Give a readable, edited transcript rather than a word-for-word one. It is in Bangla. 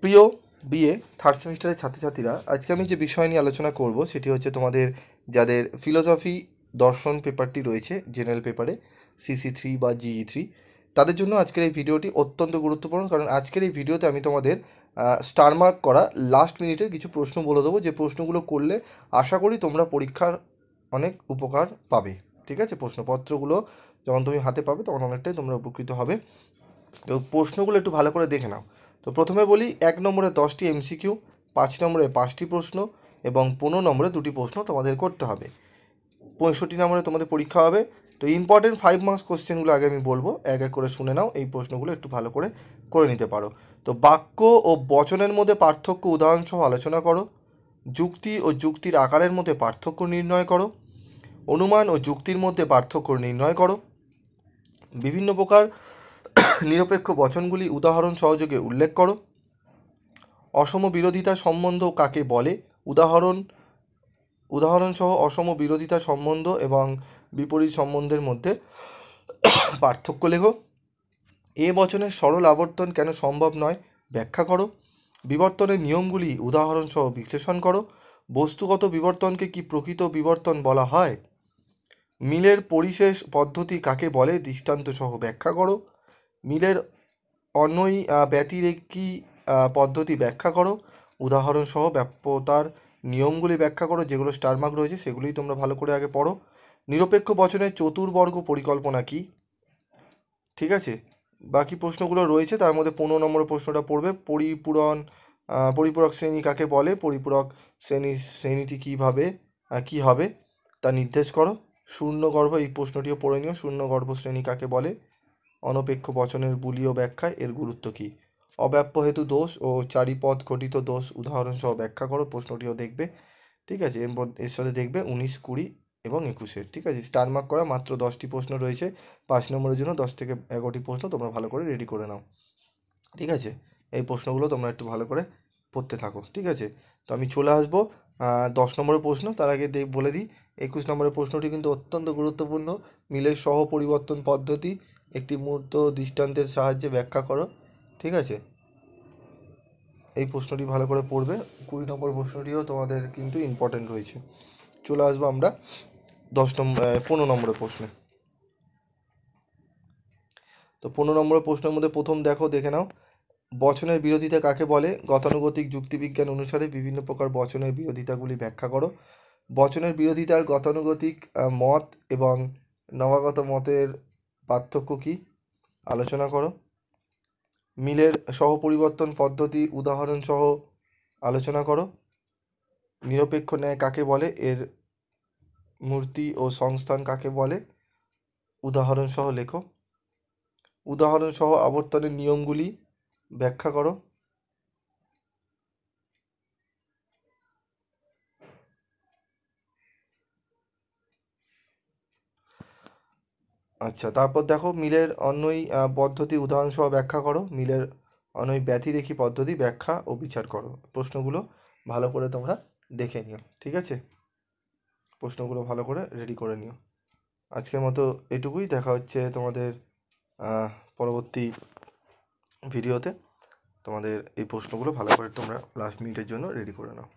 প্রিয় বিএ থার্ড সেমিস্টারের ছাত্রছাত্রীরা, আজকে আমি যে বিষয় নিয়ে আলোচনা করব সেটি হচ্ছে তোমাদের যাদের ফিলোসফি দর্শন পেপারটি রয়েছে জেনারেল পেপারে CC3 বা GE3, তাদের জন্য আজকের এই ভিডিওটি অত্যন্ত গুরুত্বপূর্ণ। কারণ আজকের এই ভিডিওতে আমি তোমাদের স্টার মার্ক করা লাস্ট মিনিটের কিছু প্রশ্ন বলে দেবো, যে প্রশ্নগুলো করলে আশা করি তোমরা পরীক্ষার অনেক উপকার পাবে। ঠিক আছে, প্রশ্নপত্রগুলো যখন তুমি হাতে পাবে তখন অনেকটাই তোমরা উপকৃত হবে। তো প্রশ্নগুলো একটু ভালো করে দেখে নাও। তো প্রথমে বলি, 1 নম্বরে 10টি MCQ, 5 নম্বরে 5টি প্রশ্ন এবং 15 নম্বরে 2টি প্রশ্ন তোমাদের করতে হবে। 65 নম্বরে তোমাদের পরীক্ষা হবে। তো ইম্পর্টেন্ট 5 মার্কস কোশ্চেনগুলো আগে আমি বলবো, এক এক করে শুনে নাও, এই প্রশ্নগুলো একটু ভালো করে নিতে পারো। তো বাক্য ও বচনের মধ্যে পার্থক্য উদাহরণসহ আলোচনা করো। যুক্তি ও যুক্তির আকারের মধ্যে পার্থক্য নির্ণয় করো। অনুমান ও যুক্তির মধ্যে পার্থক্য নির্ণয় করো। বিভিন্ন প্রকার নিরপেক্ষ বচনগুলি উদাহরণ সহযোগে উল্লেখ করো। অসম বিরোধিতা সম্বন্ধ কাকে বলে, উদাহরণসহ অসম বিরোধিতা সম্বন্ধ এবং বিপরীত সম্বন্ধের মধ্যে পার্থক্য লেখো। এ বচনের সরল আবর্তন কেন সম্ভব নয় ব্যাখ্যা করো। বিবর্তনের নিয়মগুলি উদাহরণসহ বিশ্লেষণ করো। বস্তুগত বিবর্তনকে কি প্রকৃত বিবর্তন বলা হয়? মিলের পরিশেষ পদ্ধতি কাকে বলে দৃষ্টান্ত সহ ব্যাখ্যা করো। মিলের অন্যই ব্যতিরেকি পদ্ধতি ব্যাখ্যা করো। উদাহরণসহ ব্যাপ্যতার নিয়মগুলি ব্যাখ্যা করো। যেগুলো স্টার মার্ক রয়েছে সেগুলোই তোমরা ভালো করে আগে পড়ো। নিরপেক্ষ বচনের চতুর্বর্গ পরিকল্পনা কি? ঠিক আছে, বাকি প্রশ্নগুলো রয়েছে, তার মধ্যে 15 নম্বর প্রশ্নটা পড়বে, পরিপূরক শ্রেণী কাকে বলে, পরিপূরক শ্রেণীটি কীভাবে কী হবে তা নির্দেশ করো। শূন্যগর্ভ, এই প্রশ্নটিও পড়ে নিও, শূন্যগর্ভ শ্রেণী কাকে বলে। অনপেক্ষ বচনের বুলীয় ব্যাখ্যায় এর গুরুত্ব কী? অব্যাপ্য হেতু দোষ ও চারিপদ ঘটিত দোষ উদাহরণসহ ব্যাখ্যা করো, প্রশ্নটিও দেখবে। ঠিক আছে, এর সাথে দেখবে 19, 20 এবং 21। ঠিক আছে, স্টার মার্ক করা মাত্র 10টি প্রশ্ন রয়েছে। 5 নম্বরের জন্য 10 থেকে 11টি প্রশ্ন তোমরা ভালো করে রেডি করে নাও। ঠিক আছে, এই প্রশ্নগুলো তোমরা একটু ভালো করে পড়তে থাকো। ঠিক আছে, তো আমি চলে আসবো 10 নম্বরের প্রশ্ন। তার আগে বলে দিই, 21 নম্বরের প্রশ্নটি কিন্তু অত্যন্ত গুরুত্বপূর্ণ। মিলের সহ পরিবর্তন পদ্ধতি একটি মূর্ত দৃষ্টান্তের সাহায্যে ব্যাখ্যা করো। ঠিক আছে, এই প্রশ্নটি ভালো করে পড়বে। 20 নম্বর প্রশ্নটিও তোমাদের কিন্তু ইম্পর্টেন্ট রয়েছে। চলে আসবো আমরা 15 নম্বরের প্রশ্নে। তো 15 নম্বরের প্রশ্নের মধ্যে প্রথম দেখে নাও, বচনের বিরোধিতা কাকে বলে? গতানুগতিক যুক্তিবিজ্ঞান অনুসারে বিভিন্ন প্রকার বচনের বিরোধিতাগুলি ব্যাখ্যা করো। বচনের বিরোধিতার গতানুগতিক মত এবং নবাগত মতের পার্থক্য কী আলোচনা করো। মিলের সহপরিবর্তন পদ্ধতি উদাহরণসহ আলোচনা করো। নিরপেক্ষ ন্যায় কাকে বলে, এর মূর্তি ও সংস্থান কাকে বলে উদাহরণসহ লেখো। উদাহরণসহ আবর্তনের নিয়মগুলি ব্যাখ্যা করো। আচ্ছা, তারপর দেখো, মিলের অন্যই পদ্ধতি উদাহরণসহ ব্যাখ্যা করো। মিলের অন্যই ব্যতিরেকি পদ্ধতি ব্যাখ্যা ও বিচার করো। প্রশ্নগুলো ভালো করে তোমরা দেখে নিও। ঠিক আছে, প্রশ্নগুলো ভালো করে রেডি করে নিও। আজকের মতো এটুকুই, দেখা হচ্ছে তোমাদের পরবর্তী ভিডিওতে। তোমাদের এই প্রশ্নগুলো ভালো করে তোমরা লাস্ট মিনিটের জন্য রেডি করে নাও।